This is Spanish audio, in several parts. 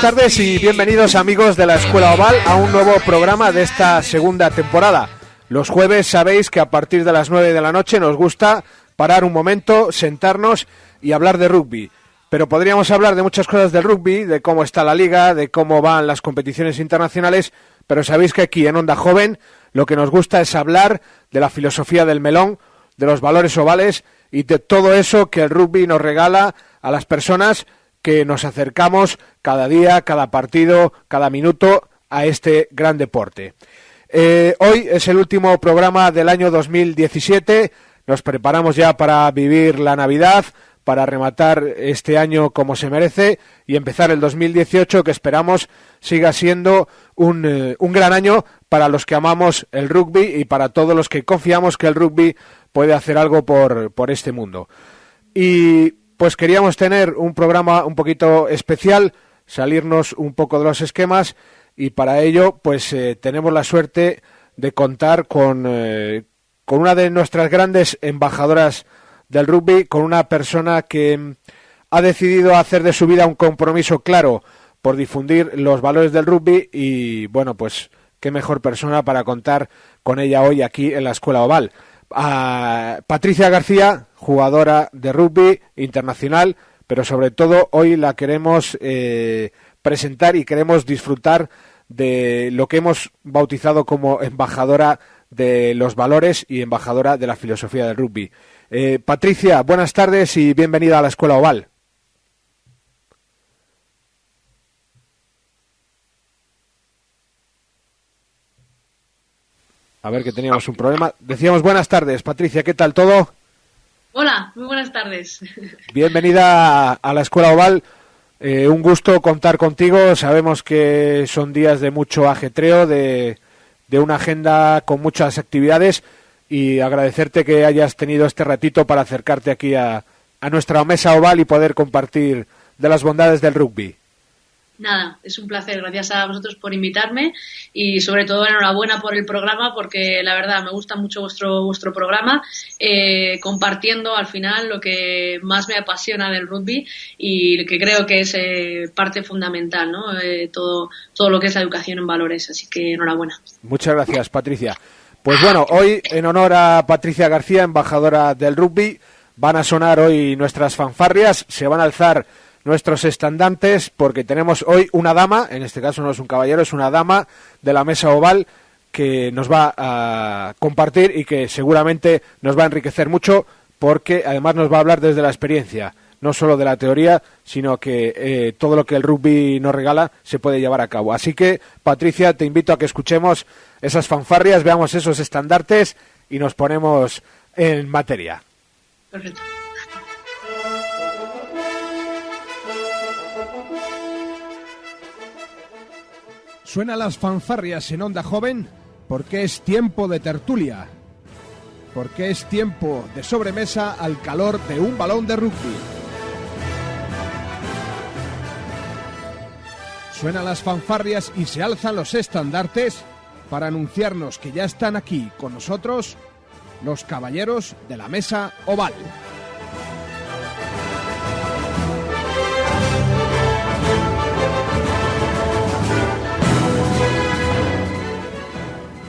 tardes y bienvenidos, amigos de la Escuela Oval, a un nuevo programa de esta segunda temporada. Los jueves sabéis que a partir de las 9 de la noche nos gusta parar un momento, sentarnos y hablar de rugby. Pero podríamos hablar de muchas cosas del rugby, de cómo está la liga, de cómo van las competiciones internacionales, pero sabéis que aquí en Onda Joven lo que nos gusta es hablar de la filosofía del melón, de los valores ovales y de todo eso que el rugby nos regala a las personas que nos acercamos cada día, cada partido, cada minuto a este gran deporte. Hoy es el último programa del año 2017, nos preparamos ya para vivir la Navidad, para rematar este año como se merece y empezar el 2018, que esperamos siga siendo un gran año para los que amamos el rugby y para todos los que confiamos que el rugby puede hacer algo por este mundo. Y pues queríamos tener un programa un poquito especial, salirnos un poco de los esquemas, y para ello pues tenemos la suerte de contar con una de nuestras grandes embajadoras del rugby, con una persona que ha decidido hacer de su vida un compromiso claro por difundir los valores del rugby, y bueno, pues qué mejor persona para contar con ella hoy aquí en la Escuela Oval. A Patricia García, jugadora de rugby internacional, pero sobre todo hoy la queremos presentar y queremos disfrutar de lo que hemos bautizado como embajadora de los valores y embajadora de la filosofía del rugby. Patricia, buenas tardes y bienvenida a la Escuela Oval. A ver, que teníamos un problema. Decíamos buenas tardes, Patricia, ¿qué tal todo? Hola, muy buenas tardes. Bienvenida a la Escuela Oval. Un gusto contar contigo. Sabemos que son días de mucho ajetreo, de una agenda con muchas actividades, y agradecerte que hayas tenido este ratito para acercarte aquí a nuestra mesa oval y poder compartir de las bondades del rugby. Nada, es un placer. Gracias a vosotros por invitarme y sobre todo enhorabuena por el programa, porque la verdad me gusta mucho vuestro programa, compartiendo al final lo que más me apasiona del rugby y que creo que es parte fundamental, ¿no? Todo lo que es la educación en valores, así que enhorabuena. Muchas gracias, Patricia. Pues bueno, hoy en honor a Patricia García, embajadora del rugby, van a sonar hoy nuestras fanfarrias, se van a alzar nuestros estandartes, porque tenemos hoy una dama, en este caso no es un caballero, es una dama de la mesa oval que nos va a compartir y que seguramente nos va a enriquecer mucho, porque además nos va a hablar desde la experiencia, no solo de la teoría, sino que todo lo que el rugby nos regala se puede llevar a cabo. Así que, Patricia, te invito a que escuchemos esas fanfarrias, veamos esos estandartes y nos ponemos en materia. Perfecto. Suenan las fanfarrias en Onda Joven porque es tiempo de tertulia, porque es tiempo de sobremesa al calor de un balón de rugby. Suenan las fanfarrias y se alzan los estandartes para anunciarnos que ya están aquí con nosotros los caballeros de la mesa oval.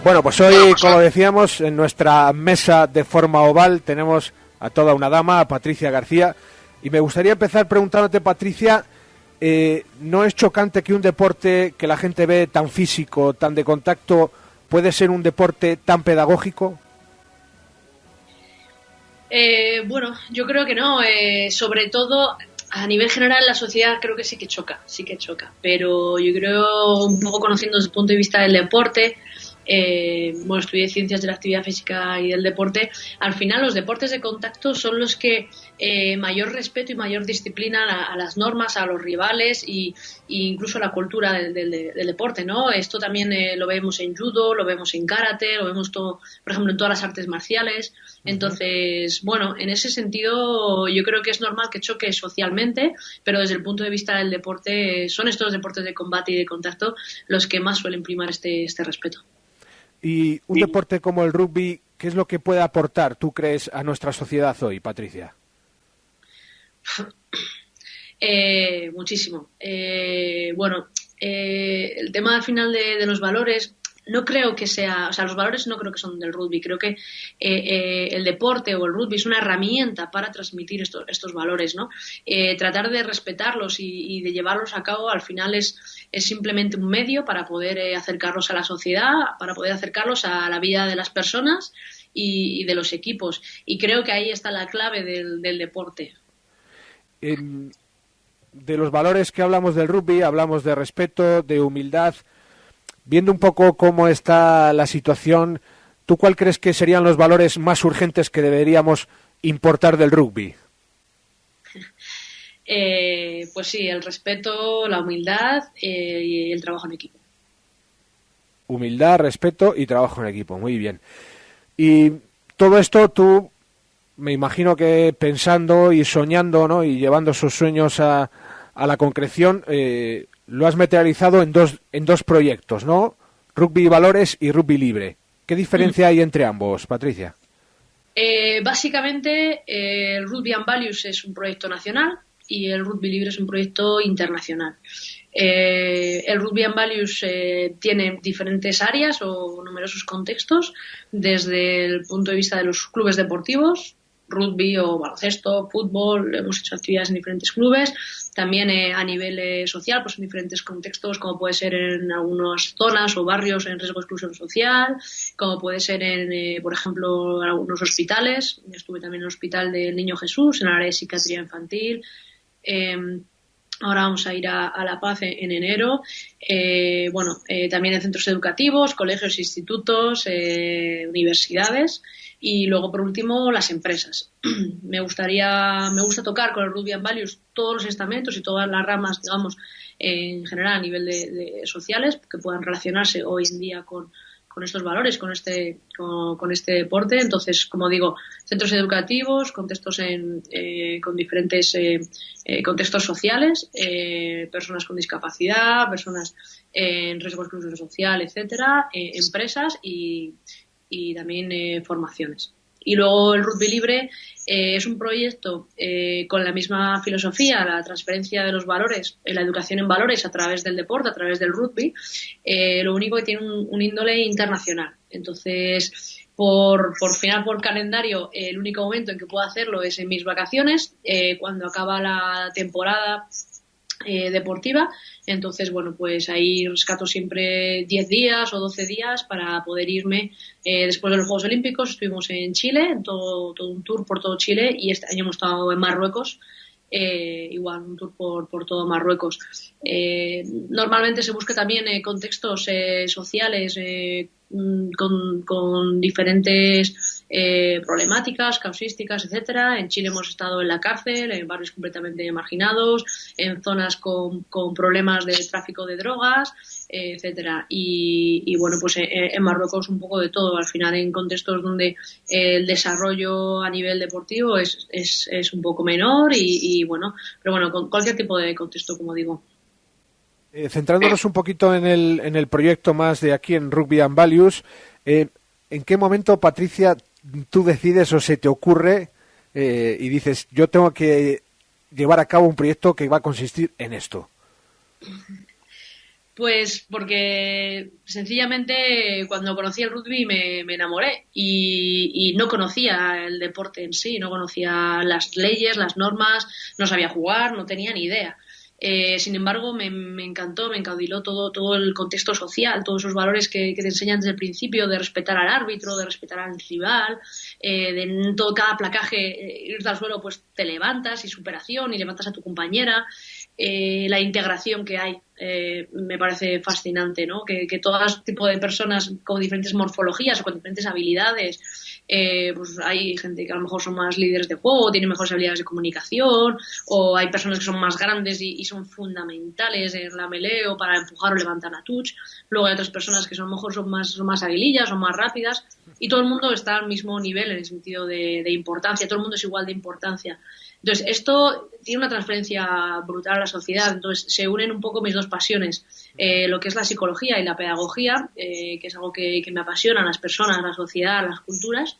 Bueno, pues hoy, como decíamos, en nuestra mesa de forma oval tenemos a toda una dama, a Patricia García, y me gustaría empezar preguntándote, Patricia, ¿no es chocante que un deporte que la gente ve tan físico, tan de contacto, puede ser un deporte tan pedagógico? Bueno, yo creo que no, sobre todo a nivel general la sociedad creo que sí que choca, pero yo creo, un poco conociendo desde el punto de vista del deporte, bueno, estudié ciencias de la actividad física y del deporte. Al final los deportes de contacto son los que mayor respeto y mayor disciplina a las normas, a los rivales y incluso a la cultura del deporte, ¿no? Esto también lo vemos en judo, lo vemos en karate, lo vemos todo, por ejemplo, en todas las artes marciales. Entonces, bueno, en ese sentido yo creo que es normal que choque socialmente, pero desde el punto de vista del deporte son estos deportes de combate y de contacto los que más suelen primar este respeto. Y un deporte como el rugby, ¿qué es lo que puede aportar, tú crees, a nuestra sociedad hoy, Patricia? Muchísimo. Bueno, el tema al final de los valores, no creo que sea, o sea, los valores no creo que son del rugby, creo que el deporte o el rugby es una herramienta para transmitir estos valores, ¿no? Tratar de respetarlos y de llevarlos a cabo al final es simplemente un medio para poder acercarlos a la sociedad, para poder acercarlos a la vida de las personas y de los equipos. Y creo que ahí está la clave del deporte. De los valores que hablamos del rugby, hablamos de respeto, de humildad. Viendo un poco cómo está la situación, ¿tú cuál crees que serían los valores más urgentes que deberíamos importar del rugby? Pues sí, el respeto, la humildad y el trabajo en equipo. Humildad, respeto y trabajo en equipo, muy bien. Y todo esto tú, me imagino que pensando y soñando, ¿no? Y llevando esos sueños a la concreción, lo has materializado en dos proyectos, ¿no? Rugby Valores y Rugby Libre. ¿Qué diferencia hay entre ambos, Patricia? Básicamente, el Rugby and Values es un proyecto nacional y el Rugby Libre es un proyecto internacional. El Rugby and Values tiene diferentes áreas o numerosos contextos, desde el punto de vista de los clubes deportivos, rugby o baloncesto, fútbol, hemos hecho actividades en diferentes clubes, también a nivel social, pues en diferentes contextos, como puede ser en algunas zonas o barrios en riesgo de exclusión social, como puede ser por ejemplo, en algunos hospitales. Estuve también en el Hospital del Niño Jesús, en el área de psiquiatría infantil. Ahora vamos a ir a La Paz en enero. También en centros educativos, colegios, institutos, universidades. Y luego, por último, las empresas. Me gusta tocar con el Rugby and Values todos los estamentos y todas las ramas, digamos, en general a nivel de sociales, que puedan relacionarse hoy en día con estos valores, con este deporte. Entonces, como digo, centros educativos, contextos con diferentes contextos sociales, personas con discapacidad, personas en riesgo de exclusión social, etcétera, empresas y también formaciones. Y luego el Rugby Libre es un proyecto con la misma filosofía, la transferencia de los valores, la educación en valores a través del deporte, a través del rugby, lo único que tiene un índole internacional. Entonces, por calendario, el único momento en que puedo hacerlo es en mis vacaciones, cuando acaba la temporada deportiva. Entonces, bueno, pues ahí rescato siempre 10 días o 12 días para poder irme. Después de los Juegos Olímpicos estuvimos en Chile, todo un tour por todo Chile, y este año hemos estado en Marruecos, igual un tour por todo Marruecos. Normalmente se busca también contextos sociales con diferentes problemáticas, causísticas, etcétera. En Chile hemos estado en la cárcel, en barrios completamente marginados, en zonas con problemas de tráfico de drogas, etcétera. Y bueno, pues en Marruecos un poco de todo, al final en contextos donde el desarrollo a nivel deportivo es un poco menor y bueno, pero bueno, con cualquier tipo de contexto, como digo. Centrándonos un poquito en el proyecto más de aquí en Rugby and Values, ¿en qué momento, Patricia, tú decides o se te ocurre y dices, yo tengo que llevar a cabo un proyecto que va a consistir en esto? Pues porque sencillamente cuando conocí el rugby me enamoré y no conocía el deporte en sí, no conocía las leyes, las normas, no sabía jugar, no tenía ni idea. Sin embargo, me encantó, me encaudiló todo el contexto social, todos esos valores que te enseñan desde el principio, de respetar al árbitro, de respetar al rival, de en cada placaje irte al suelo, pues te levantas y superación y levantas a tu compañera. La integración que hay me parece fascinante, ¿no? Que todo tipo de personas con diferentes morfologías o con diferentes habilidades, pues hay gente que a lo mejor son más líderes de juego, tienen mejores habilidades de comunicación, o hay personas que son más grandes y son fundamentales en la melee o para empujar o levantar la touch. Luego hay otras personas que a lo mejor son más aguilillas, son más rápidas, y todo el mundo está al mismo nivel en el sentido de importancia, todo el mundo es igual de importancia. Entonces, esto tiene una transferencia brutal a la sociedad. Entonces, se unen un poco mis dos pasiones, lo que es la psicología y la pedagogía, que es algo que me apasiona a las personas, a la sociedad, a las culturas,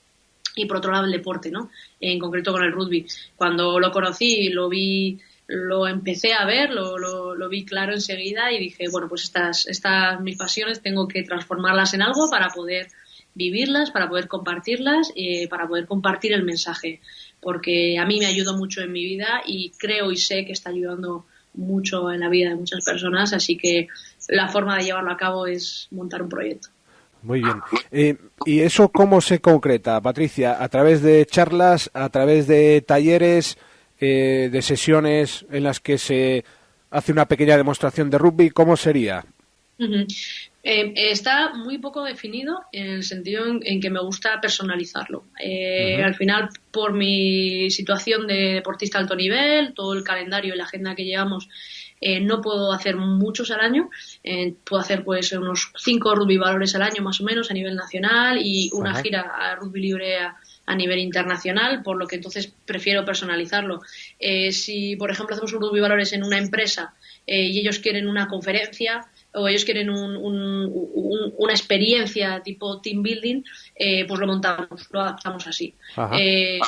y por otro lado el deporte, ¿no? En concreto con el rugby. Cuando lo conocí, lo vi lo empecé a ver, lo vi claro enseguida y dije, bueno, pues estas mis pasiones tengo que transformarlas en algo para poder vivirlas, para poder compartirlas y para poder compartir el mensaje, porque a mí me ayudó mucho en mi vida y creo y sé que está ayudando mucho en la vida de muchas personas, así que la forma de llevarlo a cabo es montar un proyecto. Muy bien. ¿Y eso cómo se concreta, Patricia? ¿A través de charlas, a través de talleres, de sesiones en las que se hace una pequeña demostración de rugby? ¿Cómo sería? Uh-huh. Está muy poco definido en el sentido en que me gusta personalizarlo. Al final, por mi situación de deportista alto nivel, todo el calendario y la agenda que llevamos, no puedo hacer muchos al año. Puedo hacer pues unos 5 rugby valores al año más o menos a nivel nacional y una gira a rugby libre a nivel internacional, por lo que entonces prefiero personalizarlo. Si, por ejemplo, hacemos un rugby valores en una empresa y ellos quieren una conferencia o ellos quieren una experiencia tipo team building, pues lo montamos, lo adaptamos así.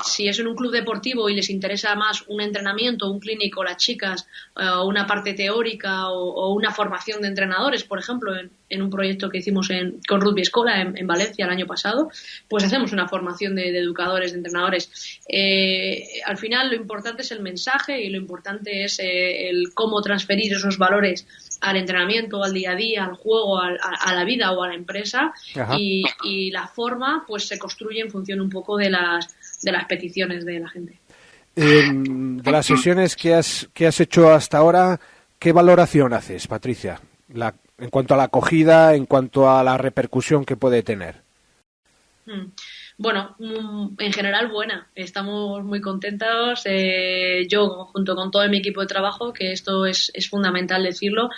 Si es en un club deportivo y les interesa más un entrenamiento, un clínico, las chicas, o una parte teórica o una formación de entrenadores, por ejemplo, en un proyecto que hicimos con Rugby Escola en Valencia el año pasado, pues hacemos una formación de educadores, de entrenadores. Al final lo importante es el mensaje y lo importante es el cómo transferir esos valores al entrenamiento, al día a día, al juego, a la vida o a la empresa y la forma pues se construye en función un poco de las peticiones de la gente. De las sesiones que has hecho hasta ahora, ¿qué valoración haces, Patricia? En cuanto a la acogida, en cuanto a la repercusión que puede tener. Bueno, en general buena. Estamos muy contentos. Yo, junto con todo mi equipo de trabajo, que esto es fundamental decirlo,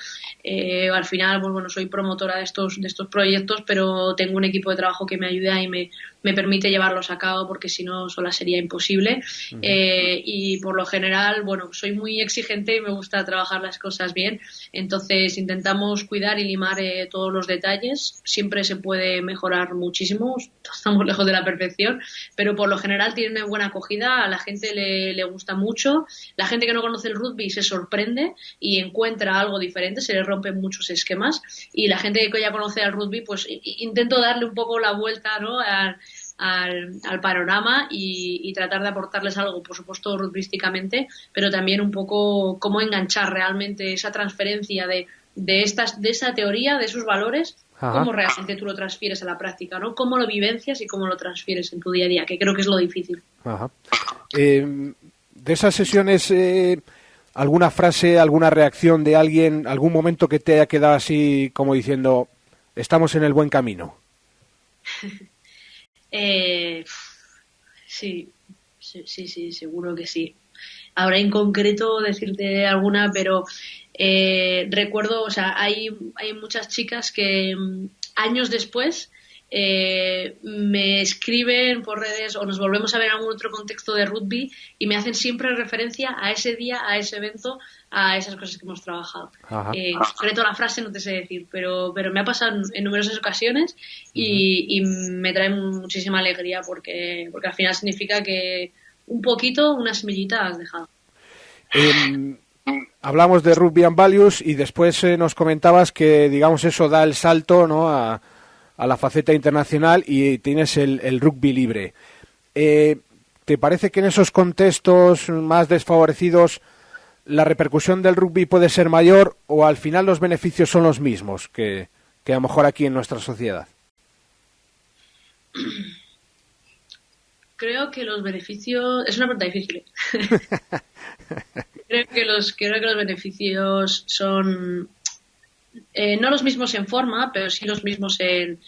al final, pues bueno, soy promotora de estos proyectos, pero tengo un equipo de trabajo que me ayuda y me permite llevarlos a cabo, porque si no, sola sería imposible. Y por lo general, bueno, soy muy exigente y me gusta trabajar las cosas bien. Entonces, intentamos cuidar y limar todos los detalles. Siempre se puede mejorar muchísimo. Estamos lejos de la perfección, pero por lo general tiene una buena acogida. A la gente le gusta mucho. La gente que no conoce el rugby se sorprende y encuentra algo diferente. Se le rompen muchos esquemas. Y la gente que ya conoce el rugby, pues intento darle un poco la vuelta, ¿no?, al panorama y tratar de aportarles algo, por supuesto, rugbyísticamente, pero también un poco cómo enganchar realmente esa transferencia de esa teoría, de esos valores, cómo realmente tú lo transfieres a la práctica, ¿no? Cómo lo vivencias y cómo lo transfieres en tu día a día, que creo que es lo difícil. De esas sesiones, ¿alguna frase, alguna reacción de alguien, algún momento que te haya quedado así como diciendo, estamos en el buen camino? Sí, seguro que sí. Ahora en concreto decirte alguna, pero recuerdo, o sea, hay muchas chicas que años después me escriben por redes o nos volvemos a ver en algún otro contexto de rugby y me hacen siempre referencia a ese día, a ese evento, a esas cosas que hemos trabajado. En concreto la frase no te sé decir, pero me ha pasado en numerosas ocasiones y me trae muchísima alegría porque al final significa que un poquito, una semillita has dejado. Hablamos de Rugby and Values y después nos comentabas que, digamos, eso da el salto, ¿no?, a la faceta internacional y tienes el rugby libre. ¿Te parece que en esos contextos más desfavorecidos la repercusión del rugby puede ser mayor o al final los beneficios son los mismos que a lo mejor aquí en nuestra sociedad? Creo que los beneficios... Es una pregunta difícil. Creo que los beneficios son no los mismos en forma, pero sí los mismos en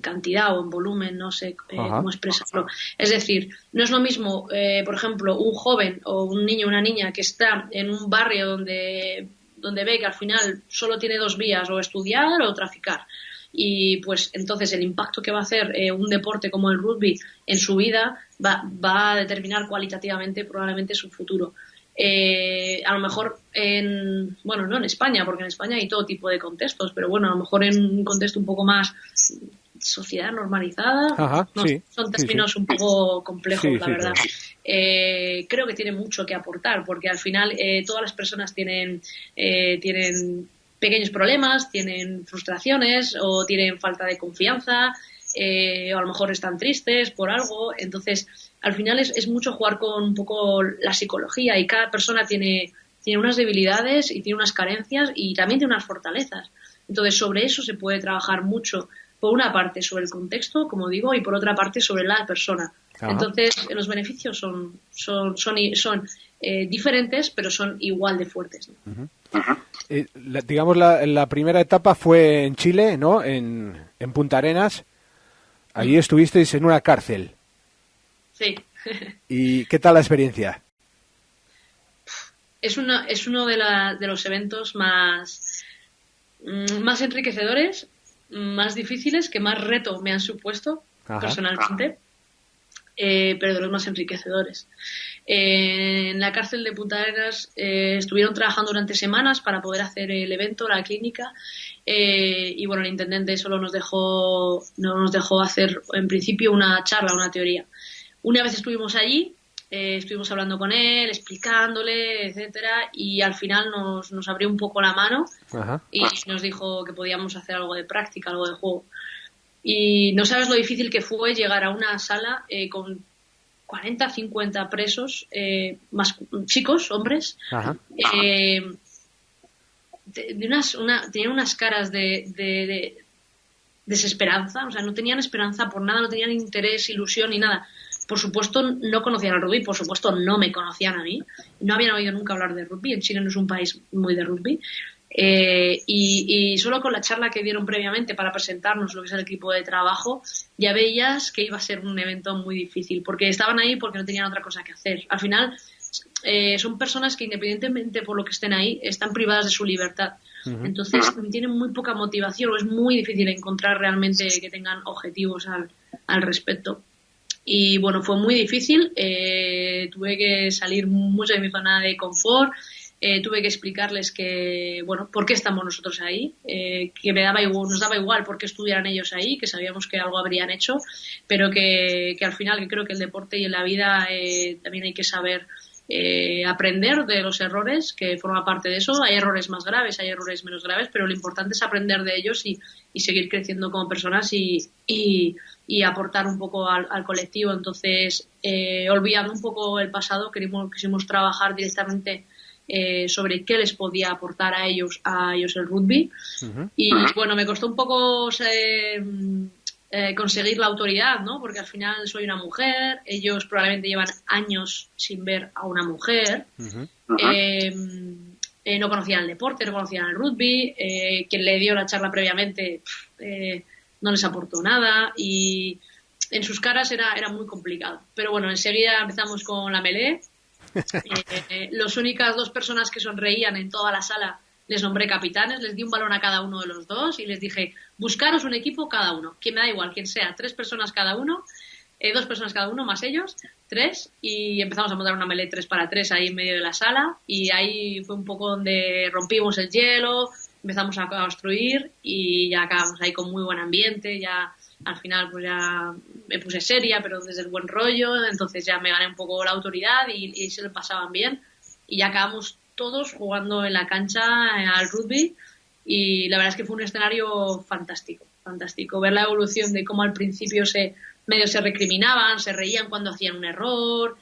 cantidad o en volumen, no sé cómo expresarlo. Es decir, no es lo mismo, por ejemplo, un joven o un niño o una niña que está en un barrio donde ve que al final solo tiene 2 vías, o estudiar o traficar. Y pues entonces el impacto que va a hacer un deporte como el rugby en su vida va a determinar cualitativamente probablemente su futuro. A lo mejor no en España, porque en España hay todo tipo de contextos, pero bueno, a lo mejor en un contexto un poco más sociedad normalizada. Ajá, No, sí, son términos un poco complejos, sí, la sí, verdad. claro. Creo que tiene mucho que aportar, porque al final todas las personas tienen pequeños problemas, tienen frustraciones o tienen falta de confianza, o a lo mejor están tristes por algo. Entonces, al final es mucho jugar con un poco la psicología, y cada persona tiene unas debilidades y tiene unas carencias y también tiene unas fortalezas. Entonces, sobre eso se puede trabajar mucho. Por una parte sobre el contexto, como digo, y por otra parte sobre la persona. Ajá. Entonces, los beneficios son diferentes, pero son igual de fuertes, ¿no? Digamos, la primera etapa fue en Chile, ¿no? En Punta Arenas. Allí estuvisteis en una cárcel. Sí. ¿Y qué tal la experiencia? Es uno de los eventos más enriquecedores, más difíciles, que más reto me han supuesto. Ajá. Personalmente, pero de los más enriquecedores. En la cárcel de Punta Arenas estuvieron trabajando durante semanas para poder hacer el evento, la clínica, y bueno, el intendente solo no nos dejó hacer en principio una charla, una teoría. Una vez estuvimos allí, estuvimos hablando con él, explicándole, etcétera, y al final nos abrió un poco la mano. Ajá. Y nos dijo que podíamos hacer algo de práctica, algo de juego. Y no sabes lo difícil que fue llegar a una sala con 40, 50 presos, más chicos, hombres, tenían unas caras de desesperanza, o sea, no tenían esperanza por nada, no tenían interés, ilusión ni nada. Por supuesto, no conocían al rugby, por supuesto, no me conocían a mí, no habían oído nunca hablar de rugby. En Chile no es un país muy de rugby. Y solo con la charla que dieron previamente para presentarnos lo que es el equipo de trabajo, ya veías que iba a ser un evento muy difícil, porque estaban ahí porque no tenían otra cosa que hacer. Al final, son personas que, independientemente por lo que estén ahí, están privadas de su libertad. Uh-huh. Entonces tienen muy poca motivación, o es muy difícil encontrar realmente que tengan objetivos al respecto. Y bueno, fue muy difícil, tuve que salir mucho de mi zona de confort. Tuve que explicarles que, bueno, por qué estamos nosotros ahí, que nos daba igual por qué estuvieran ellos ahí, que sabíamos que algo habrían hecho, pero que al final, que creo que el deporte y en la vida también hay que saber aprender de los errores, que forma parte de eso. Hay errores más graves, hay errores menos graves, pero lo importante es aprender de ellos y seguir creciendo como personas y aportar un poco al colectivo. Entonces, olvidando un poco el pasado, quisimos trabajar directamente sobre qué les podía aportar a ellos el rugby. Uh-huh. Y bueno, me costó un poco conseguir la autoridad, ¿no? Porque al final soy una mujer, ellos probablemente llevan años sin ver a una mujer. Uh-huh. No conocían el deporte, no conocían el rugby, quien le dio la charla previamente no les aportó nada, y en sus caras era muy complicado. Pero bueno, enseguida empezamos con la melee. Las únicas dos personas que sonreían en toda la sala les nombré capitanes, les di un balón a cada uno de los dos y les dije, buscaros un equipo cada uno, que me da igual quién sea, 3 personas cada uno, 2 personas cada uno más ellos, 3, y empezamos a montar una melee 3-3 ahí en medio de la sala, y ahí fue un poco donde rompimos el hielo, empezamos a construir y ya acabamos ahí con muy buen ambiente. Ya al final pues ya me puse seria, pero desde el buen rollo, entonces ya me gané un poco la autoridad y se lo pasaban bien, y ya acabamos todos jugando en la cancha al rugby, y la verdad es que fue un escenario fantástico ver la evolución de cómo al principio medio se recriminaban, se reían cuando hacían un error.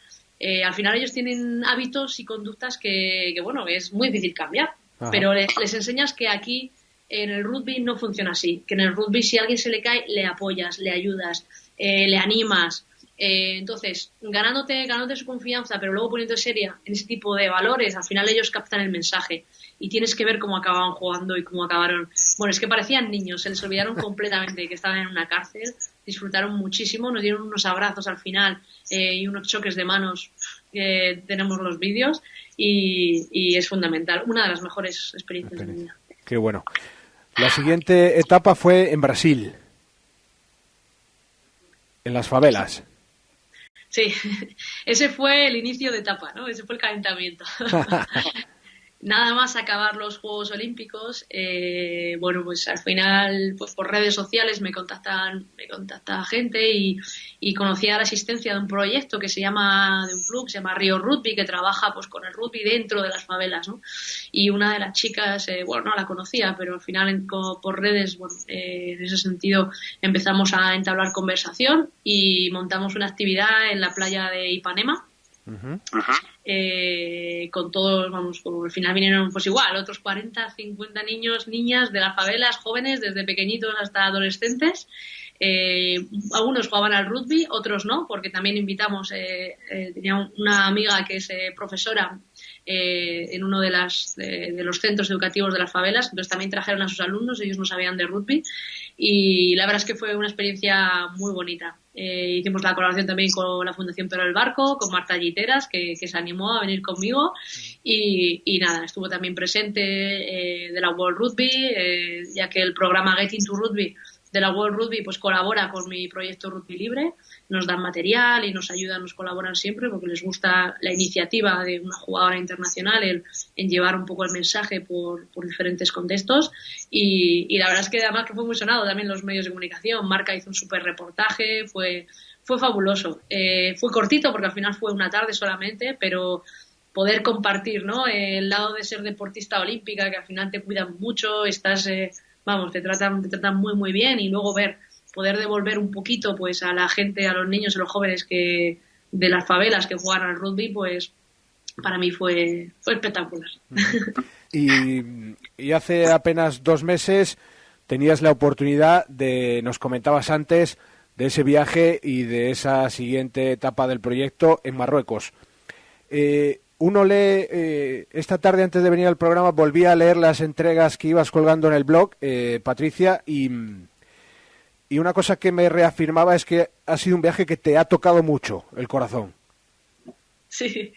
Al final ellos tienen hábitos y conductas que bueno, es muy difícil cambiar. Ajá. Pero les enseñas que aquí en el rugby no funciona así, que en el rugby si a alguien se le cae, le apoyas, le ayudas, le animas. Entonces, ganándote su confianza, pero luego poniéndote seria en ese tipo de valores, al final ellos captan el mensaje y tienes que ver cómo acababan jugando y cómo acabaron. Bueno, es que parecían niños, se les olvidaron completamente de que estaban en una cárcel, disfrutaron muchísimo, nos dieron unos abrazos al final y unos choques de manos, que tenemos los vídeos, y es fundamental, una de las mejores experiencias de mi vida. Qué bueno. La siguiente etapa fue en Brasil, en las favelas. Sí, ese fue el inicio de etapa, ¿no? Ese fue el calentamiento. nada más acabar los Juegos Olímpicos, bueno, pues al final, pues por redes sociales me contacta gente y conocí a la asistencia de un proyecto que se llama, de un club, se llama Río Rugby, que trabaja pues con el rugby dentro de las favelas, ¿no? Y una de las chicas, bueno, no la conocía, pero al final por redes, bueno, en ese sentido empezamos a entablar conversación y montamos una actividad en la playa de Ipanema. Uh-huh. Con todos, vamos, como al final vinieron pues igual, otros 40, 50 niños, niñas de las favelas, jóvenes, desde pequeñitos hasta adolescentes. Algunos jugaban al rugby, otros no, porque también invitamos, tenía una amiga que es profesora en uno de los centros educativos de las favelas, entonces también trajeron a sus alumnos, ellos no sabían de rugby y la verdad es que fue una experiencia muy bonita. Hicimos la colaboración también con la Fundación Pero el Barco, con Marta Lliteras, que se animó a venir conmigo y nada, estuvo también presente de la World Rugby, ya que el programa Getting to Rugby de la World Rugby pues colabora con mi proyecto Rugby Libre, nos dan material y nos ayudan, nos colaboran siempre porque les gusta la iniciativa de una jugadora internacional en llevar un poco el mensaje por diferentes contextos y la verdad es que además que fue muy sonado también los medios de comunicación. Marca hizo un súper reportaje, fue fabuloso, fue cortito porque al final fue una tarde solamente, pero poder compartir, ¿no? El lado de ser deportista olímpica, que al final te cuidan mucho, estás vamos, te tratan muy muy bien y luego poder devolver un poquito pues a la gente, a los niños y los jóvenes que de las favelas que juegan al rugby, pues para mí fue espectacular. Y hace apenas 2 meses tenías la oportunidad nos comentabas antes, de ese viaje y de esa siguiente etapa del proyecto en Marruecos. Uno lee, esta tarde antes de venir al programa volví a leer las entregas que ibas colgando en el blog, Patricia, y una cosa que me reafirmaba es que ha sido un viaje que te ha tocado mucho el corazón. Sí,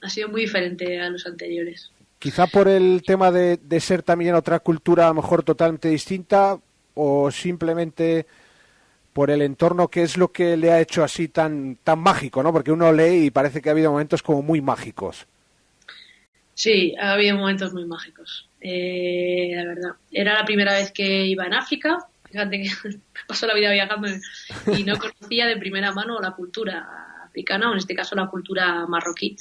ha sido muy diferente a los anteriores. Quizá por el tema de ser también otra cultura a lo mejor totalmente distinta o simplemente por el entorno, que es lo que le ha hecho así tan mágico, ¿no? Porque uno lee y parece que ha habido momentos como muy mágicos. Sí, ha habido momentos muy mágicos, la verdad. Era la primera vez que iba en África, fíjate que paso la vida viajando y no conocía de primera mano la cultura africana, o en este caso la cultura marroquí.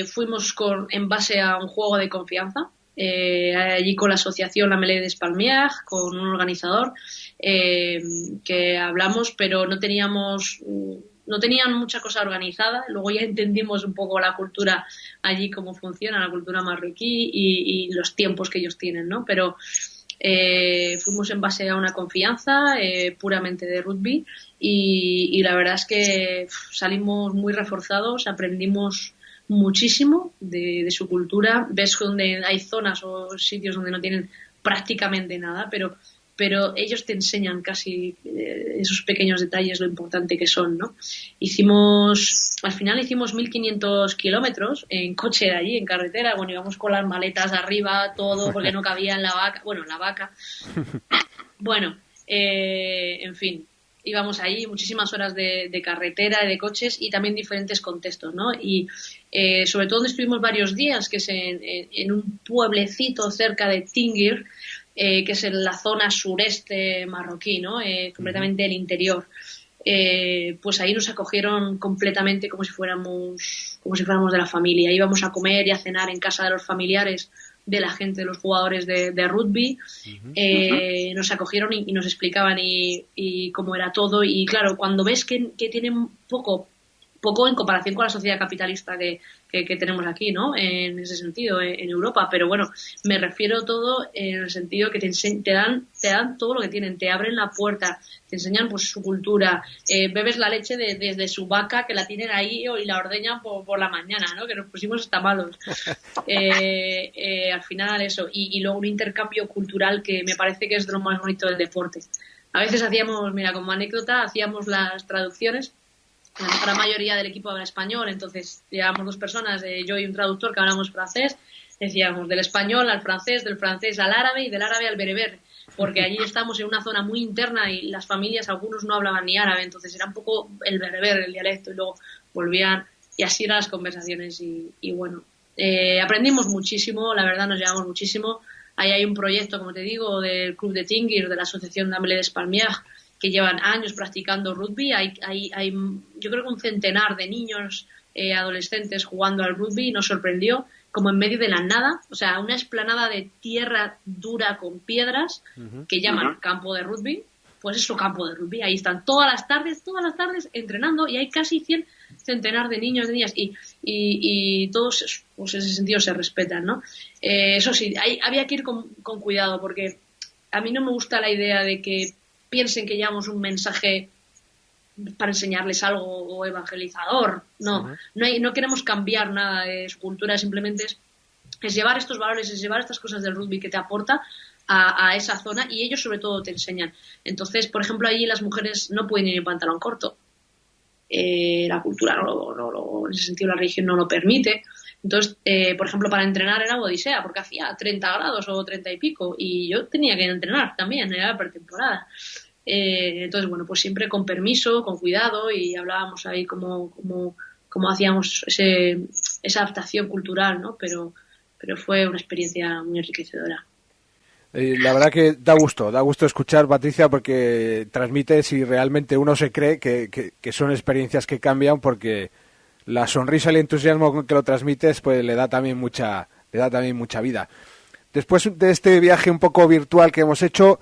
Fuimos en base a un juego de confianza, allí con la asociación La Mêlée des Palmiers, con un organizador, que hablamos, pero no tenían mucha cosa organizada. Luego ya entendimos un poco la cultura allí, cómo funciona la cultura marroquí y los tiempos que ellos tienen, ¿no? Pero fuimos en base a una confianza puramente de rugby y la verdad es que salimos muy reforzados, aprendimos muchísimo de su cultura. Ves donde hay zonas o sitios donde no tienen prácticamente nada, pero ellos te enseñan casi esos pequeños detalles lo importante que son, ¿no? Al final hicimos 1.500 kilómetros en coche de allí, en carretera. Bueno, íbamos con las maletas arriba, todo, porque no cabía en la vaca. Bueno, en fin, íbamos ahí muchísimas horas de carretera y de coches y también diferentes contextos, ¿no? Y sobre todo donde estuvimos varios días, que es en un pueblecito cerca de Tingir, que es en la zona sureste marroquí, ¿no? Completamente el interior. Pues ahí nos acogieron completamente como si fuéramos de la familia. Íbamos a comer y a cenar en casa de los familiares de la gente, de los jugadores de rugby. Nos acogieron y nos explicaban y cómo era todo. Y claro, cuando ves que tienen poco en comparación con la sociedad capitalista que tenemos aquí, ¿no? En ese sentido, en Europa. Pero bueno, me refiero todo en el sentido que te dan todo lo que tienen, te abren la puerta, te enseñan pues su cultura, bebes la leche de su vaca que la tienen ahí y la ordeñan por la mañana, ¿no? Que nos pusimos hasta malos. Al final eso, y luego un intercambio cultural que me parece que es de lo más bonito del deporte. A veces como anécdota, hacíamos las traducciones. La mayoría del equipo habla español, entonces llevábamos 2 personas, yo y un traductor que hablamos francés, decíamos del español al francés, del francés al árabe y del árabe al bereber, porque allí estamos en una zona muy interna y las familias, algunos no hablaban ni árabe, entonces era un poco el bereber, el dialecto, y luego volvían, y así eran las conversaciones y bueno, Aprendimos muchísimo, la verdad nos llevamos muchísimo. Ahí hay un proyecto, como te digo, del Club de Tingir, de la Asociación d'Amblè d'Espalmières, que llevan años practicando rugby. Hay yo creo que un centenar de niños, adolescentes jugando al rugby, y nos sorprendió como en medio de la nada, o sea, una explanada de tierra dura con piedras, que llaman campo de rugby. Pues eso, campo de rugby, ahí están todas las tardes entrenando, y hay casi centenar de niños, de niñas, y todos, pues en ese sentido se respetan, ¿no? Eso sí, había que ir con cuidado, porque a mí no me gusta la idea de que piensen que llevamos un mensaje para enseñarles algo o evangelizador. No queremos cambiar nada de su cultura, simplemente es llevar estos valores, es llevar estas cosas del rugby que te aporta a esa zona, y ellos sobre todo te enseñan. Entonces, por ejemplo, allí las mujeres no pueden ir en pantalón corto. La cultura en ese sentido la religión no lo permite. Entonces, por ejemplo, para entrenar era odisea, porque hacía 30 grados o 30 y pico, y yo tenía que entrenar también, era pretemporada. Entonces, bueno, pues siempre con permiso, con cuidado, y hablábamos ahí cómo hacíamos esa adaptación cultural, ¿no? Pero fue una experiencia muy enriquecedora. La verdad que da gusto escuchar, Patricia, porque transmites y realmente uno se cree que son experiencias que cambian, porque la sonrisa y el entusiasmo con que lo transmites pues le da también mucha vida. Después de este viaje un poco virtual que hemos hecho,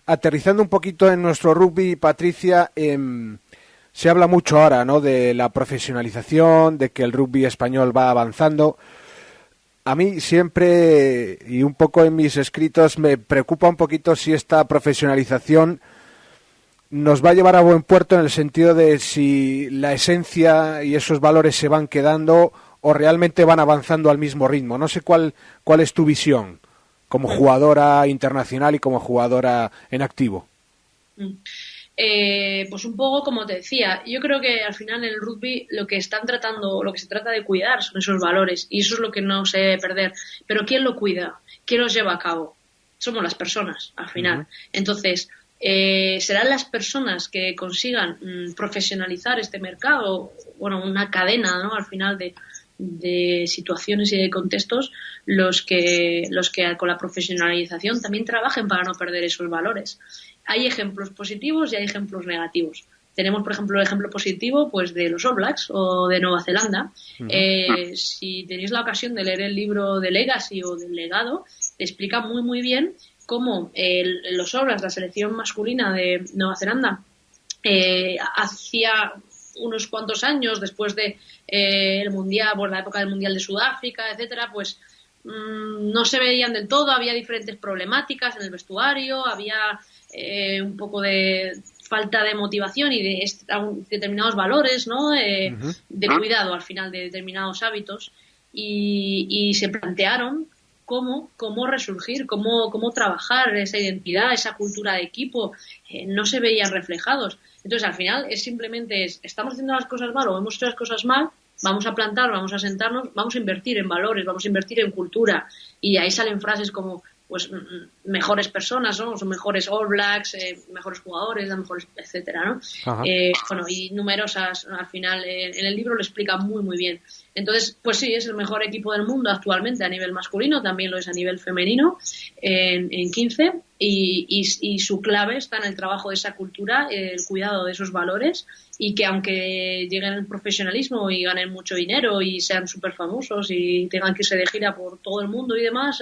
aterrizando un poquito en nuestro rugby, Patricia, se habla mucho ahora, ¿no?, de la profesionalización, de que el rugby español va avanzando. A mí siempre, y un poco en mis escritos, me preocupa un poquito si esta profesionalización nos va a llevar a buen puerto, en el sentido de si la esencia y esos valores se van quedando o realmente van avanzando al mismo ritmo. No sé cuál es tu visión como jugadora internacional y como jugadora en activo. Pues un poco como te decía, yo creo que al final en el rugby lo que se trata de cuidar son esos valores, y eso es lo que no se debe perder. Pero ¿quién lo cuida? ¿Quién los lleva a cabo? Somos las personas, al final. Entonces, serán las personas que consigan profesionalizar este mercado, bueno, una cadena, ¿no?, al final de situaciones y de contextos, los que con la profesionalización también trabajen para no perder esos valores. Hay ejemplos positivos y hay ejemplos negativos. Tenemos, por ejemplo, el ejemplo positivo pues de los All Blacks o de Nueva Zelanda. Si tenéis la ocasión de leer el libro de Legacy o del Legado, te explica muy muy bien cómo los All Blacks, la selección masculina de Nueva Zelanda, hacía unos cuantos años, después de el mundial, por la época del mundial de Sudáfrica, etcétera, pues no se veían del todo, había diferentes problemáticas en el vestuario, había un poco de falta de motivación y de determinados valores, ¿no? De cuidado al final de determinados hábitos, y se plantearon cómo resurgir, cómo trabajar esa identidad, esa cultura de equipo. No se veían reflejados. Entonces, al final, estamos haciendo las cosas mal o hemos hecho las cosas mal, vamos a plantar, vamos a sentarnos, vamos a invertir en valores, vamos a invertir en cultura. Y ahí salen frases como, pues, mejores personas, ¿no? Son mejores All Blacks, mejores jugadores, mejores, etcétera, ¿no? Bueno, y numerosas, al final, en el libro lo explica muy, muy bien. Entonces, pues sí, es el mejor equipo del mundo actualmente a nivel masculino, también lo es a nivel femenino, en 15, y su clave está en el trabajo de esa cultura, el cuidado de esos valores, y que aunque lleguen al profesionalismo y ganen mucho dinero y sean súper famosos y tengan que irse de gira por todo el mundo y demás,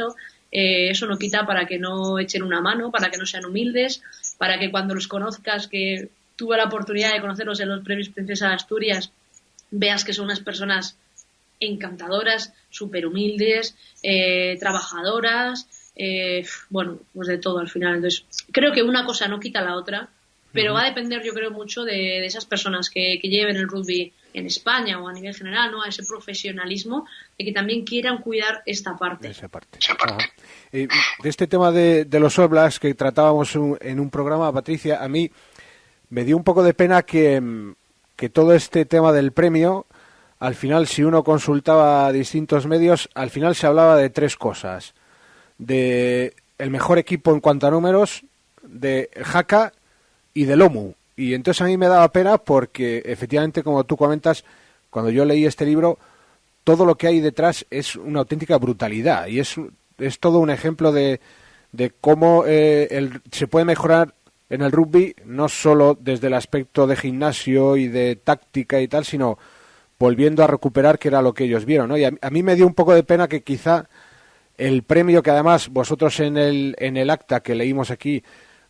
eso no quita para que no echen una mano, para que no sean humildes, para que cuando los conozcas, que tuve la oportunidad de conocerlos en los premios Princesa de Asturias, veas que son unas personas encantadoras, súper humildes, trabajadoras, bueno, pues de todo al final. Entonces, creo que una cosa no quita la otra, pero va a depender, yo creo, mucho de esas personas que lleven el rugby en España o a nivel general, ¿no?, a ese profesionalismo, de que también quieran cuidar esta parte. Esa parte. De este tema de los All Blacks que tratábamos en un programa, Patricia, a mí me dio un poco de pena que todo este tema del premio, al final, si uno consultaba distintos medios, al final se hablaba de tres cosas: de el mejor equipo en cuanto a números, de Haka y del OMU. Y entonces a mí me daba pena porque, efectivamente, como tú comentas, cuando yo leí este libro, todo lo que hay detrás es una auténtica brutalidad y es todo un ejemplo de cómo se puede mejorar en el rugby, no solo desde el aspecto de gimnasio y de táctica y tal, sino volviendo a recuperar que era lo que ellos vieron, ¿no? Y a mí me dio un poco de pena que quizá el premio que además vosotros en el acta que leímos aquí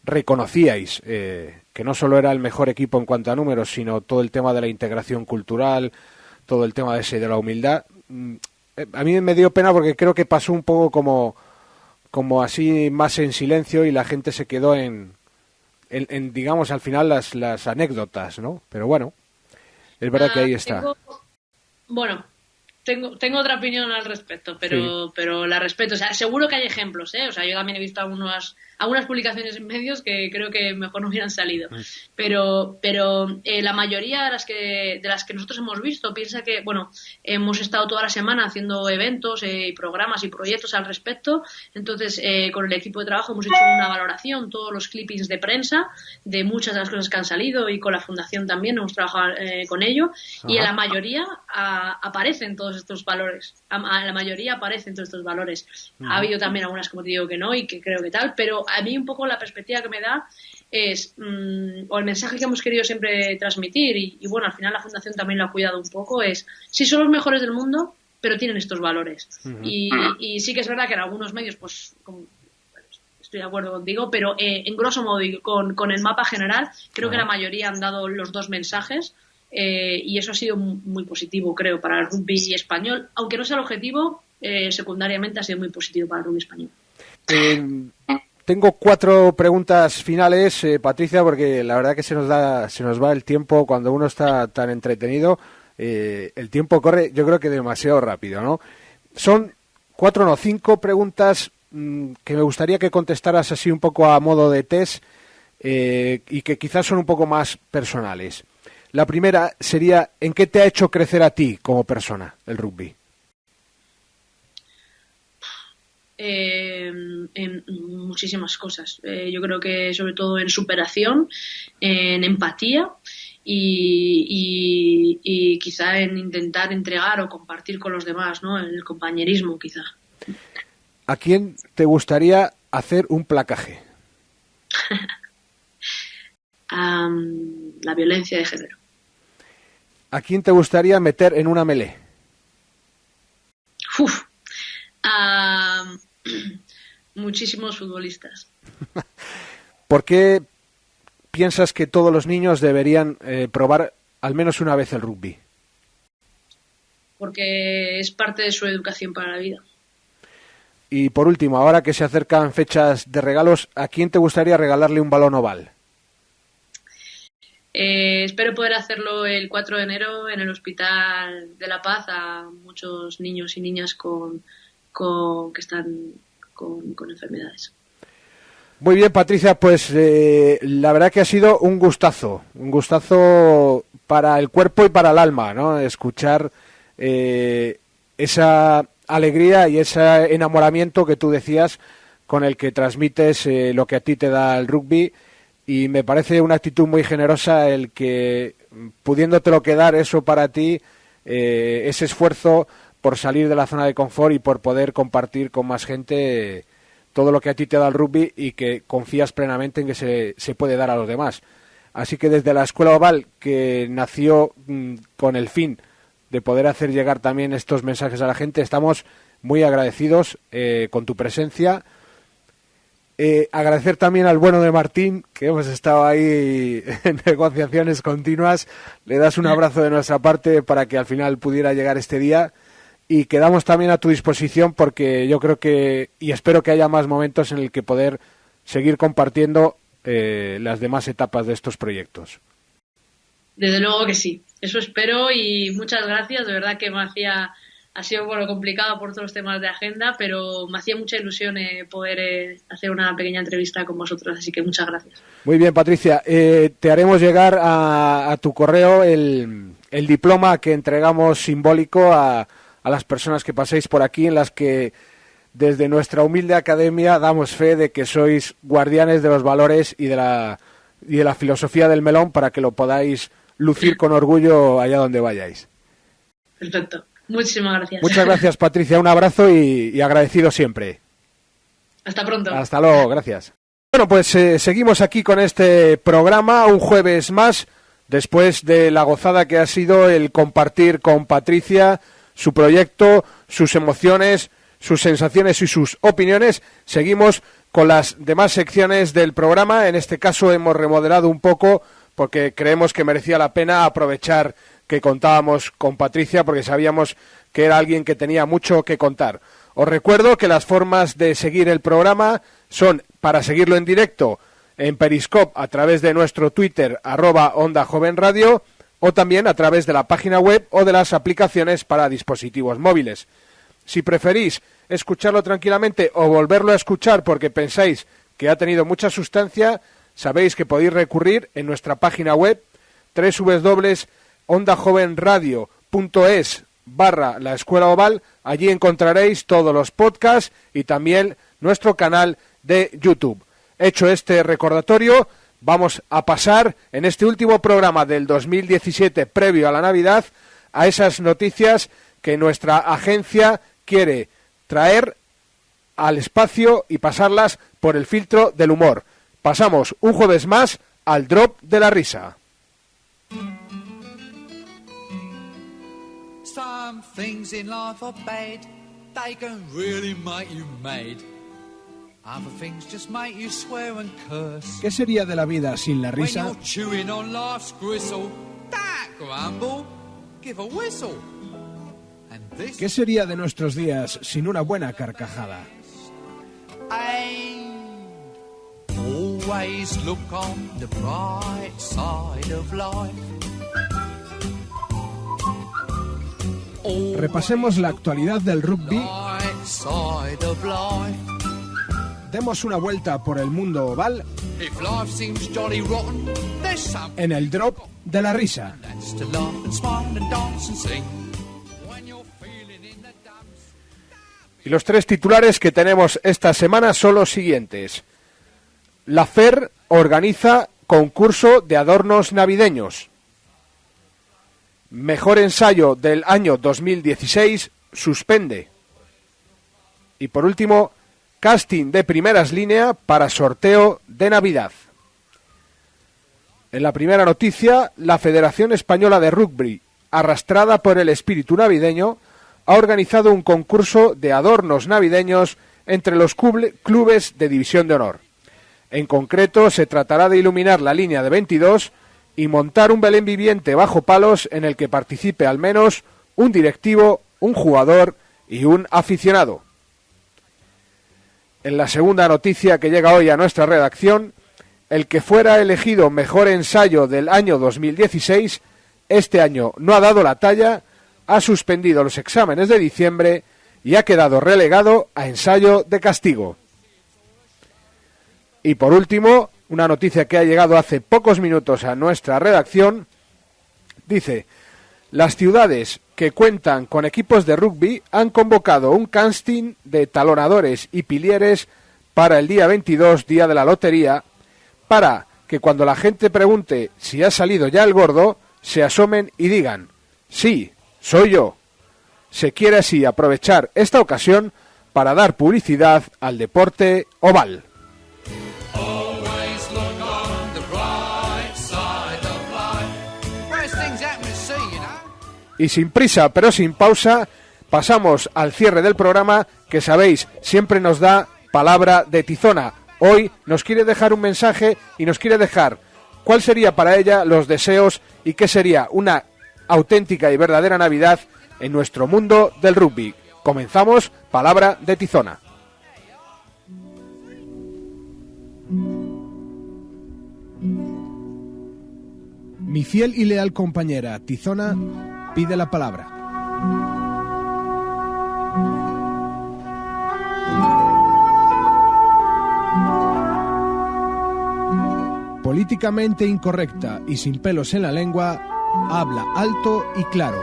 reconocíais, que no solo era el mejor equipo en cuanto a números, sino todo el tema de la integración cultural, todo el tema de la humildad. A mí me dio pena porque creo que pasó un poco como así más en silencio y la gente se quedó en digamos al final las anécdotas, ¿no? Pero bueno, es verdad que ahí está. Tengo otra opinión al respecto, pero la respeto. O sea, seguro que hay ejemplos, ¿eh? O sea, yo también he visto algunas publicaciones en medios que creo que mejor no hubieran salido. Pero la mayoría de las que nosotros hemos visto piensa que, bueno, hemos estado toda la semana haciendo eventos, programas y proyectos al respecto. Entonces, con el equipo de trabajo hemos hecho una valoración, todos los clippings de prensa de muchas de las cosas que han salido y con la fundación también hemos trabajado con ello. Ajá. Y en la mayoría aparecen todos estos valores. A la mayoría aparecen todos estos valores. Ha habido también algunas, como te digo, que no y que creo que tal, pero a mí un poco la perspectiva que me da es, o el mensaje que hemos querido siempre transmitir, y bueno, al final la Fundación también lo ha cuidado un poco, es, sí son los mejores del mundo, pero tienen estos valores. Y sí que es verdad que en algunos medios, pues, estoy de acuerdo contigo, pero en grosso modo y con el mapa general, creo que la mayoría han dado los dos mensajes. Y eso ha sido muy positivo, creo, para el rugby español, aunque no sea el objetivo, secundariamente ha sido muy positivo para el rugby español. Tengo 4 preguntas finales, Patricia, porque la verdad que se nos va el tiempo cuando uno está tan entretenido. El tiempo corre, yo creo que demasiado rápido, ¿no? Son 4, no, 5 preguntas que me gustaría que contestaras así un poco a modo de test y que quizás son un poco más personales. La primera sería, ¿en qué te ha hecho crecer a ti como persona el rugby? En muchísimas cosas. Yo creo que sobre todo en superación, en empatía y quizá en intentar entregar o compartir con los demás, ¿no? En el compañerismo, quizá. ¿A quién te gustaría hacer un placaje? La violencia de género. ¿A quién te gustaría meter en una melé? Muchísimos futbolistas. ¿Por qué piensas que todos los niños deberían probar al menos una vez el rugby? Porque es parte de su educación para la vida. Y por último, ahora que se acercan fechas de regalos, ¿a quién te gustaría regalarle un balón oval? Espero poder hacerlo el 4 de enero en el Hospital de la Paz a muchos niños y niñas que están con enfermedades. Muy bien, Patricia, pues la verdad que ha sido un gustazo para el cuerpo y para el alma, ¿no? Escuchar esa alegría y ese enamoramiento que tú decías con el que transmites lo que a ti te da el rugby. Y me parece una actitud muy generosa el que, pudiéndotelo quedar eso para ti, ese esfuerzo por salir de la zona de confort y por poder compartir con más gente todo lo que a ti te da el rugby y que confías plenamente en que se puede dar a los demás. Así que desde la Escuela Oval, que nació con el fin de poder hacer llegar también estos mensajes a la gente, estamos muy agradecidos con tu presencia. Agradecer también al bueno de Martín, que hemos estado ahí en negociaciones continuas. Le das un abrazo de nuestra parte para que al final pudiera llegar este día y quedamos también a tu disposición porque yo creo que y espero que haya más momentos en el que poder seguir compartiendo las demás etapas de estos proyectos. Desde luego que sí, eso espero y muchas gracias, de verdad que ha sido complicado por todos los temas de agenda, pero me hacía mucha ilusión poder hacer una pequeña entrevista con vosotros, así que muchas gracias. Muy bien, Patricia. Te haremos llegar a tu correo el diploma que entregamos simbólico a las personas que paséis por aquí, en las que desde nuestra humilde academia damos fe de que sois guardianes de los valores y de la filosofía del melón para que lo podáis lucir con orgullo allá donde vayáis. Perfecto. Muchísimas gracias. Muchas gracias, Patricia. Un abrazo y agradecido siempre. Hasta pronto. Hasta luego, gracias. Bueno, pues seguimos aquí con este programa, un jueves más, después de la gozada que ha sido el compartir con Patricia su proyecto, sus emociones, sus sensaciones y sus opiniones. Seguimos con las demás secciones del programa. En este caso hemos remodelado un poco porque creemos que merecía la pena aprovechar que contábamos con Patricia, porque sabíamos que era alguien que tenía mucho que contar. Os recuerdo que las formas de seguir el programa son, para seguirlo en directo, en Periscope a través de nuestro Twitter, @OndaJovenRadio, o también a través de la página web o de las aplicaciones para dispositivos móviles. Si preferís escucharlo tranquilamente o volverlo a escuchar porque pensáis que ha tenido mucha sustancia, sabéis que podéis recurrir en nuestra página web www.ondajovenradio.es/La Escuela Oval. Allí encontraréis todos los podcasts y también nuestro canal de YouTube. Hecho este recordatorio, vamos a pasar en este último programa del 2017 previo a la Navidad a esas noticias que nuestra agencia quiere traer al espacio y pasarlas por el filtro del humor. Pasamos un jueves más al Drop de la Risa. Some things in life are bad, they can really make you mad. Other things just make you swear and curse. ¿Qué sería de la vida sin la risa? When you're chewing on life's gristle, don't grumble, give a whistle. And this ¿Qué sería de nuestros días sin una buena carcajada? and always look on the bright side of life. Repasemos la actualidad del rugby, Bright side of life. demos una vuelta por el mundo oval If life seems jolly rotten, there's something en el Drop de la Risa. that's to laugh and smile and dance and sing. When you're feeling in the dumps. Y los tres titulares que tenemos esta semana son los siguientes. La FER organiza concurso de adornos navideños. Mejor ensayo del año 2016 suspende. Y por último, casting de primeras líneas para sorteo de Navidad. En la primera noticia, la Federación Española de Rugby, arrastrada por el espíritu navideño, ha organizado un concurso de adornos navideños entre los clubes de División de Honor. En concreto, se tratará de iluminar la línea de 22 y montar un Belén viviente bajo palos en el que participe al menos un directivo, un jugador y un aficionado. En la segunda noticia que llega hoy a nuestra redacción, el que fuera elegido mejor ensayo del año 2016, este año no ha dado la talla, ha suspendido los exámenes de diciembre y ha quedado relegado a ensayo de castigo. Y por último, una noticia que ha llegado hace pocos minutos a nuestra redacción, dice: las ciudades que cuentan con equipos de rugby han convocado un casting de talonadores y pilieres para el día 22, día de la lotería, para que cuando la gente pregunte si ha salido ya el gordo, se asomen y digan: sí, soy yo. Se quiere así aprovechar esta ocasión para dar publicidad al deporte oval. Always look on the bright side of life. There's things happening to see, you know. Y sin prisa pero sin pausa, pasamos al cierre del programa que, sabéis, siempre nos da palabra de Tizona. Hoy nos quiere dejar un mensaje y nos quiere dejar cuál sería para ella los deseos y qué sería una auténtica y verdadera Navidad en nuestro mundo del rugby. Comenzamos, palabra de Tizona. Mi fiel y leal compañera Tizona pide la palabra. Políticamente incorrecta y sin pelos en la lengua, habla alto y claro.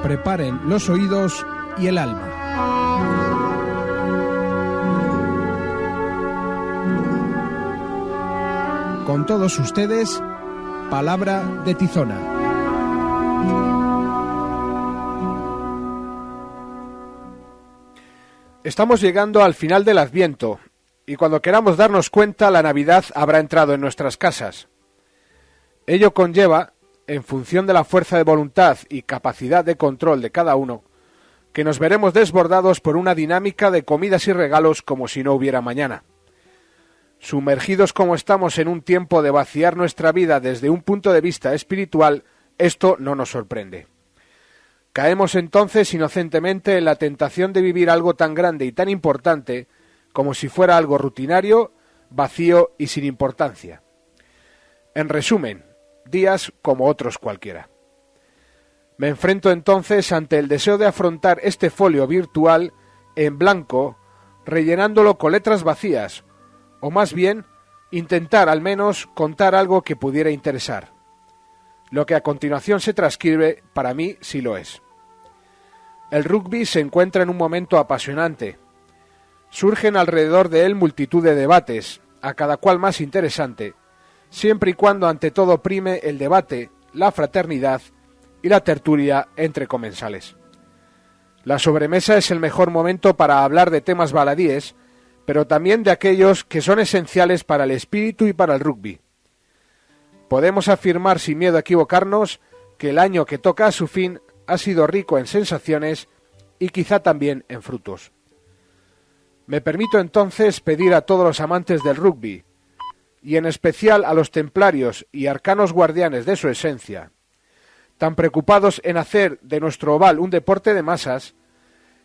Preparen los oídos y el alma. Con todos ustedes, Palabra de Tizona. Estamos llegando al final del Adviento y cuando queramos darnos cuenta la Navidad habrá entrado en nuestras casas. Ello conlleva, en función de la fuerza de voluntad y capacidad de control de cada uno, que nos veremos desbordados por una dinámica de comidas y regalos como si no hubiera mañana. Sumergidos como estamos en un tiempo de vaciar nuestra vida desde un punto de vista espiritual, esto no nos sorprende. Caemos entonces inocentemente en la tentación de vivir algo tan grande y tan importante como si fuera algo rutinario, vacío y sin importancia. En resumen, días como otros cualquiera. Me enfrento entonces ante el deseo de afrontar este folio virtual en blanco, rellenándolo con letras vacías, o más bien, intentar al menos contar algo que pudiera interesar. Lo que a continuación se transcribe, para mí sí lo es. El rugby se encuentra en un momento apasionante. Surgen alrededor de él multitud de debates, a cada cual más interesante, siempre y cuando ante todo prime el debate, la fraternidad y la tertulia entre comensales. La sobremesa es el mejor momento para hablar de temas baladíes, pero también de aquellos que son esenciales para el espíritu y para el rugby. Podemos afirmar sin miedo a equivocarnos que el año que toca a su fin ha sido rico en sensaciones y quizá también en frutos. Me permito entonces pedir a todos los amantes del rugby, y en especial a los templarios y arcanos guardianes de su esencia, tan preocupados en hacer de nuestro oval un deporte de masas,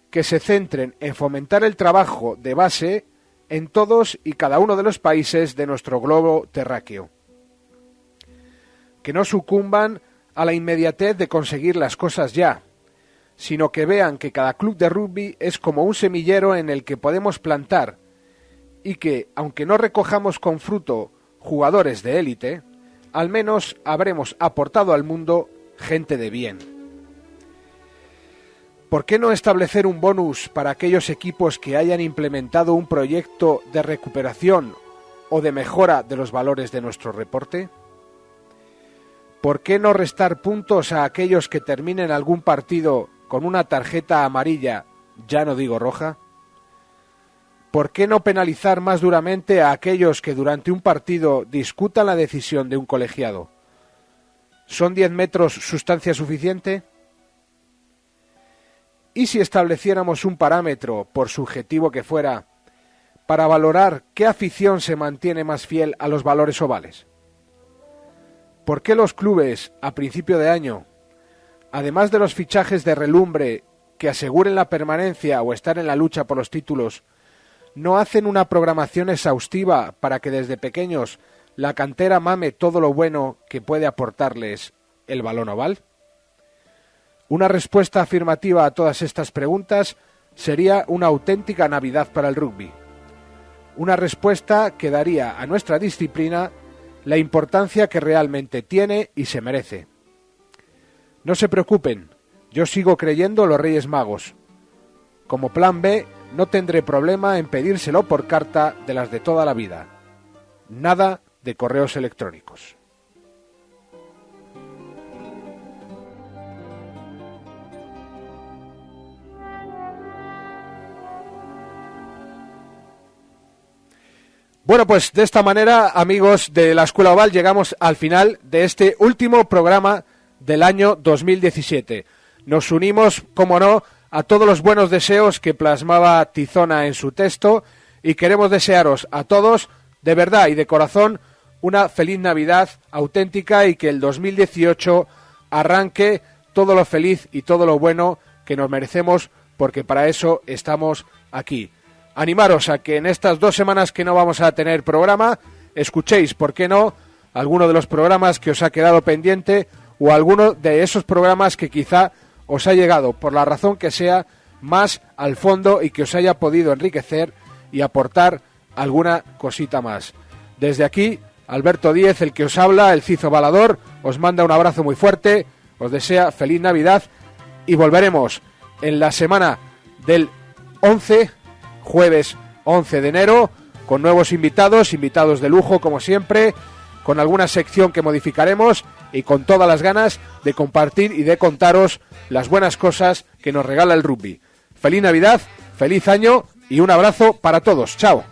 que se centren en fomentar el trabajo de base en todos y cada uno de los países de nuestro globo terráqueo. Que no sucumban a la inmediatez de conseguir las cosas ya, sino que vean que cada club de rugby es como un semillero en el que podemos plantar y que, aunque no recojamos con fruto jugadores de élite, al menos habremos aportado al mundo gente de bien. ¿Por qué no establecer un bonus para aquellos equipos que hayan implementado un proyecto de recuperación o de mejora de los valores de nuestro reporte? ¿Por qué no restar puntos a aquellos que terminen algún partido con una tarjeta amarilla, ya no digo roja? ¿Por qué no penalizar más duramente a aquellos que durante un partido discutan la decisión de un colegiado? ¿Son 10 metros sustancia suficiente? ¿Y si estableciéramos un parámetro, por subjetivo que fuera, para valorar qué afición se mantiene más fiel a los valores ovales? ¿Por qué los clubes, a principio de año, además de los fichajes de relumbre que aseguren la permanencia o estar en la lucha por los títulos, no hacen una programación exhaustiva para que desde pequeños la cantera mame todo lo bueno que puede aportarles el balón oval? Una respuesta afirmativa a todas estas preguntas sería una auténtica Navidad para el rugby. Una respuesta que daría a nuestra disciplina la importancia que realmente tiene y se merece. No se preocupen, yo sigo creyendo en los Reyes Magos. Como plan B, no tendré problema en pedírselo por carta de las de toda la vida. Nada de correos electrónicos. Bueno, pues de esta manera, amigos de la Escuela Oval, llegamos al final de este último programa del año 2017. Nos unimos, como no, a todos los buenos deseos que plasmaba Tizona en su texto y queremos desearos a todos, de verdad y de corazón, una feliz Navidad auténtica y que el 2018 arranque todo lo feliz y todo lo bueno que nos merecemos, porque para eso estamos aquí. Animaros a que en estas 2 semanas que no vamos a tener programa, escuchéis, ¿por qué no?, alguno de los programas que os ha quedado pendiente o alguno de esos programas que quizá os ha llegado, por la razón que sea, más al fondo y que os haya podido enriquecer y aportar alguna cosita más. Desde aquí, Alberto Díez, el que os habla, el Cizo Balador, os manda un abrazo muy fuerte, os desea feliz Navidad y volveremos en la semana del 11, jueves 11 de enero, con nuevos invitados de lujo como siempre, con alguna sección que modificaremos y con todas las ganas de compartir y de contaros las buenas cosas que nos regala el rugby. Feliz Navidad, feliz año y un abrazo para todos. Chao.